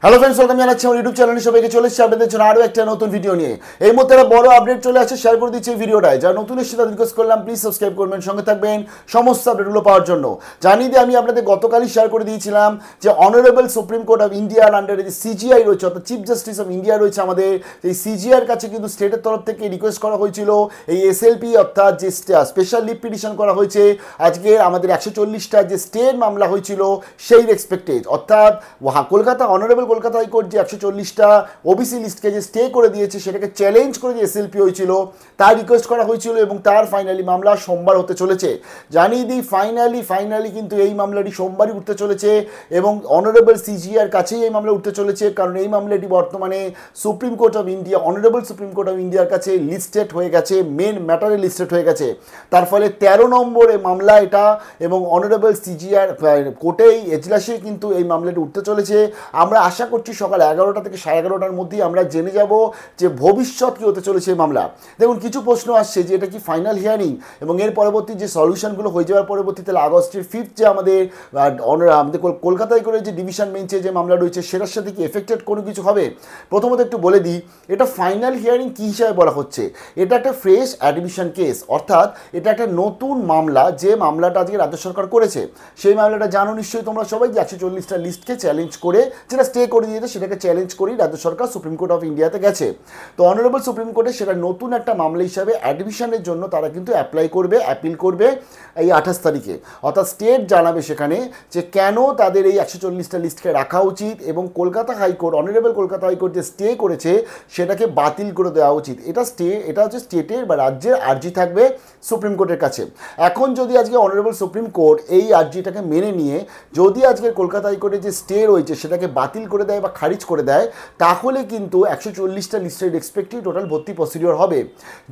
Hello friends, welcome জানাচ্ছি আমার YouTube চ্যানেলে। সবাইকে চলে এসেছি আপনাদের জন্য আরও একটা নতুন ভিডিও নিয়ে। এই মুহূর্তে একটা বড় আপডেট চলে আসছে, শেয়ার করে দিচ্ছি এই ভিডিওটায়। যারা নতুন এসেছে তাদের রিকোয়েস্ট করলাম প্লিজ সাবস্ক্রাইব করবেন, সঙ্গে থাকবেন সমস্ত আপডেটগুলো পাওয়ার জন্য। জানিয়ে দিয়ে আমি আপনাদের গতকালই শেয়ার করে দিয়েছিলাম যে অনারেবল সুপ্রিম কোর্ট অফ ইন্ডিয়ার আন্ডারে যে সিজিআই রয়েছে, অর্থাৎ চিফ জাস্টিস অফ ইন্ডিয়া রয়েছে আমাদের, এই সিজিআইয়ের কাছে কিন্তু স্টেটের তরফ থেকে রিকোয়েস্ট করা হয়েছিল এই এসএলপি অর্থাৎ যে স্পেশাল লিভ পিটিশন করা হয়েছে আজকে আমাদের 140টা যে স্টের মামলা হয়েছিল সেই রেসপেক্টেড, অর্থাৎ কলকাতা অনারেবল কলকাতা হাইকোর্ট যে 140টা ওবিসি লিস্টকে যে স্টে করে দিয়েছে সেটাকে চ্যালেঞ্জ করে যে এসএলপি হয়েছিল তার রিকোয়েস্ট করা হয়েছিল এবং তার ফাইনালি মামলা সোমবার হতে চলেছে। জানিয়ে দিই ফাইনালি কিন্তু এই মামলাটি সোমবারই উঠতে চলেছে এবং অনারেবল সিজিআর কাছেই এই মামলা উঠতে চলেছে, কারণ এই মামলাটি বর্তমানে supreme court of India honourable supreme court of ইন্ডিয়ার কাছে লিস্টেড হয়ে গেছে, মেন ম্যাটারে লিস্টেড হয়ে গেছে। তার ফলে 13 নম্বরে মামলা এটা এবং অনারেবল সিজিআর কোর্টেই এজলাসে কিন্তু এই মামলাটি উঠতে চলেছে। আমরা আশা করছি সকাল 11টা থেকে 11:30টার মধ্যেই আমরা জেনে যাব যে ভবিষ্যৎ কী হতে চলেছে এই মামলা। দেখুন, কিছু প্রশ্ন আসছে যে এটা কি ফাইনাল হিয়ারিং এবং এর পরবর্তী যে সলিউশনগুলো হয়ে যাওয়ার পরবর্তীতে আগস্টের 5 যে আমাদের কলকাতায় করে যে ডিভিশন বেঞ্চে যে মামলা রয়েছে সেটার সাথে কি এফেক্টেড কোনো কিছু হবে। প্রথমত একটু বলে দিই, এটা ফাইনাল হিয়ারিং কী হিসাবে বলা হচ্ছে। এটা একটা ফ্রেশ অ্যাডমিশন কেস, অর্থাৎ এটা একটা নতুন মামলা, যে মামলাটা আজকে রাজ্য সরকার করেছে। সেই মামলাটা জানো নিশ্চয়ই তোমরা সবাই, যে 140টা লিস্টকে চ্যালেঞ্জ করে, যেটা স্টে করে দিয়েছে সেটাকে চ্যালেঞ্জ করেই রাজ্য সরকার সুপ্রিম কোর্ট অফ ইন্ডিয়াতে গেছে। তো অনারেবল সুপ্রিম কোর্টে সেটা নতুন একটা মামলা হিসাবে অ্যাডমিশনের জন্য তারা কিন্তু অ্যাপ্লাই করবে, অ্যাপিল করবে এই 28 তারিখে। অর্থাৎ স্টেট জানাবে সেখানে যে কেন তাদের এই 140টা লিস্টকে রাখা উচিত এবং Kolkata high court honourable Kolkata high court যে স্টে করেছে সেটাকে বাতিল করে দেওয়া উচিত। এটা হচ্ছে স্টেটের বা রাজ্যের আর্জি থাকবে সুপ্রিম কোর্টের কাছে। এখন যদি আজকে অনারেবল সুপ্রিম কোর্ট এই আর্জিটাকে মেনে নিয়ে যদি আজকে কলকাতা হাইকোর্টের যে স্টে রয়েছে সেটাকে বাতিল করে দেয় বা খারিজ করে দেয়, তাহলে কিন্তু 140টা লিস্টের রেসপেক্টিভ টোটাল ভর্তি প্রসিডিওর হবে।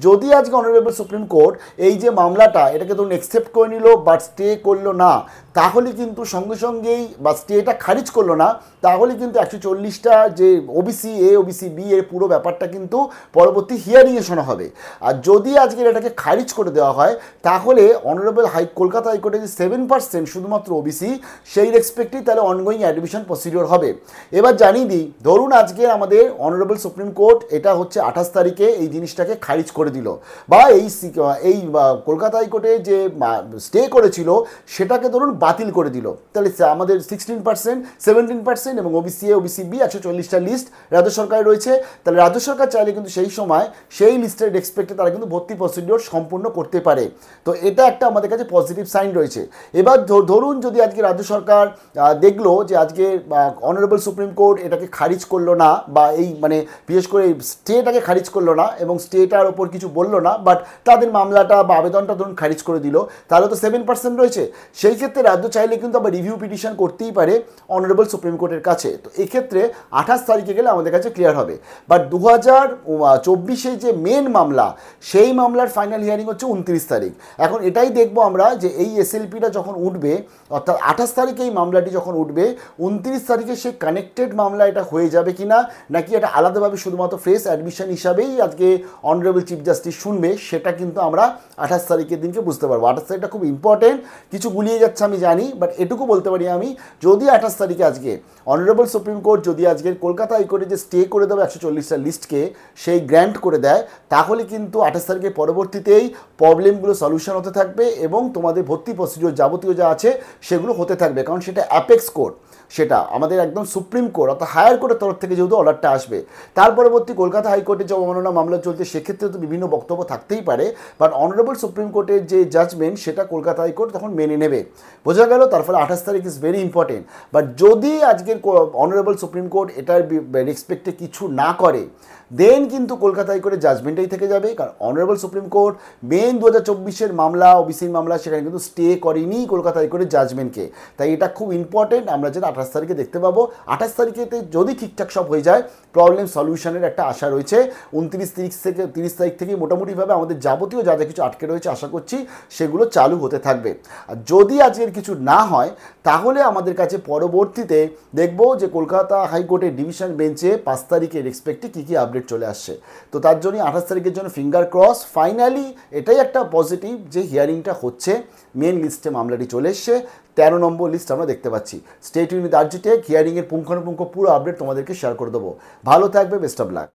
যদি আজকে অনারেবল সুপ্রিম কোর্ট এই যে মামলাটা এটাকে ধরুন অ্যাকসেপ্ট করে নিল বাট স্টে করলো না, তাহলে কিন্তু সঙ্গে সঙ্গেই বা স্টেটা খারিজ করলো না, তাহলে কিন্তু 140টা যে ওবিসি এ ওবিসি বি এর পুরো ব্যাপারটা কিন্তু পরবর্তী হিয়ারিংয়ে শোনা হবে। আর যদি আজকে এটাকে খারিজ করে দেওয়া হয় তাহলে অনারেবল কলকাতা হাইকোর্টে যে 7% শুধুমাত্র ওবিসি সেই রেসপেক্টেই তাহলে অনগোয়িং অ্যাডমিশন প্রসিডিওর হবে। এবার জানিয়ে দিই, ধরুন আজকে আমাদের অনারেবল সুপ্রিম কোর্ট এটা হচ্ছে 28 তারিখে এই জিনিসটাকে খারিজ করে দিল, বা এই কলকাতা হাইকোর্টে যে স্টে করেছিল সেটাকে ধরুন বাতিল করে দিল, তাহলে আমাদের 16%, 17% এবং ওবিসি এ ওবিসি বি 140টা লিস্ট রাজ্য সরকারের রয়েছে। তাহলে রাজ্য সরকার চাইলে কিন্তু সেই সময় সেই লিস্টের রেসপেক্টে তারা কিন্তু ভর্তি প্রসিডিওর সম্পূর্ণ করতে পারে। তো এটা একটা আমাদের কাছে পজিটিভ সাইন রয়েছে। এবার ধরুন যদি আজকে রাজ্য সরকার দেখলো যে আজকে অনারেবল সুপ্রিম কোর্ট এটাকে খারিজ করলো না, বা এই মানে বিশেষ করে স্টেটাকে খারিজ করলো না এবং স্টেটার ওপর কিছু বললো না, বাট তাদের মামলাটা বা আবেদনটা ধরুন খারিজ করে দিল, তাহলে তো 7% রয়েছে। সেই ক্ষেত্রে রাজ্য চাইলে কিন্তু আবার রিভিউ পিটিশন করতেই পারে অনারেবল সুপ্রিম কোর্টের কাছে। তো এক্ষেত্রে 28 তারিখে গেলে আমাদের কাছে ক্লিয়ার হবে। বাট 2024 যে মেন মামলা সেই মামলার ফাইনাল হিয়ারিং হচ্ছে 29 তারিখ। এখন এটাই দেখবো আমরা যে এই এসএলপিটা যখন উঠবে, অর্থাৎ 28 তারিখে এই মামলাটি যখন উঠবে, 29 তারিখে সেই কানেক্টেড মামলা এটা হয়ে যাবে কিনা, নাকি এটা আলাদাভাবে শুধুমাত্র ফ্রেশ অ্যাডমিশন হিসাবেই আজকে অনারেবল চিফ জাস্টিস শুনবে, সেটা কিন্তু আমরা 28 তারিখের দিনকে বুঝতে পারবো। 28 তারিখটা খুব ইম্পর্টেন্ট, কিছু গুলিয়ে যাচ্ছে আমি জানি, বাট এটুকু বলতে পারি আমি, যদি 28 তারিখে আজকে অনারেবল সুপ্রিম কোর্ট যদি আজকের কলকাতা হাইকোর্টে যে স্টে করে দেবে 140টা লিস্টকে সেই গ্র্যান্ট করে দেয়, তাহলে কিন্তু 28 তারিখের পরবর্তীতেই প্রবলেমগুলো সলিউশন হতে থাকবে এবং তোমাদের ভর্তি প্রসিডিওর যাবতীয় যা আছে সেগুলো হতে থাকবে, কারণ সেটা অ্যাপেক্স কোর্ট, সেটা আমাদের একদম সুপ্রিম কোর্ট অর্থাৎ হায়ার কোর্টের তরফ থেকে যেহেতু অর্ডারটা আসবে। তার পরবর্তী কলকাতা হাইকোর্টে যে অবমাননা মামলা চলছে সেক্ষেত্রে তো বিভিন্ন বক্তব্য থাকতেই পারে, বাট অনারেবল সুপ্রিম কোর্টের যে জাজমেন্ট সেটা কলকাতা হাইকোর্ট তখন মেনে নেবে, বোঝা গেল। তার ফলে 28 তারিখ ইজ ভেরি ইম্পর্টেন্ট। বাট যদি আজকের অনারেবল সুপ্রিম কোর্ট এটার রেসপেক্টে কিছু না করে, দেন কিন্তু কলকাতা হাইকোর্টের জাজমেন্টটাই থেকে যাবে, কারণ অনারেবল সুপ্রিম কোর্ট মেন 2024 মামলা ওবিসির মামলা সেখানে কিন্তু স্টে করেনি কলকাতা হাইকোর্টের জাজমেন্টকে। তাই এটা খুব ইম্পর্টেন্ট, আমরা যেটা 28 তারিখে দেখতে পাবো। 28 তারিখেতে যদি ঠিকঠাক সব হয়ে যায় প্রবলেম সলিউশনের একটা আশা রয়েছে। 29 তারিখ থেকে মোটামুটিভাবে আমাদের যাবতীয় যা যা কিছু আটকে রয়েছে আশা করছি সেগুলো চালু হতে থাকবে। আর যদি আজকের কিছু না হয় তাহলে আমাদের কাছে পরবর্তীতে দেখব যে কলকাতা হাইকোর্টের ডিভিশন বেঞ্চে 5 তারিখের রেসপেক্টে কী কী আপডেট চলে আসছে। তো তার জন্য 28 তারিখের জন্য ফিঙ্গার ক্রস। ফাইনালি এটাই একটা পজিটিভ যে হিয়ারিংটা হচ্ছে, মেন লিস্টে মামলাটি চলে এসছে। 13 নম্বর লিস্ট আমরা দেখতে পাচ্ছি। স্টেট ইউনিট আরজিটেক হিয়ারিংয়ের পুঙ্খানুপুঙ্খ পুরো আপডেট তোমাদেরকে শেয়ার করে দেবো। ভালো থাকবে, বেস্ট অফ লাক।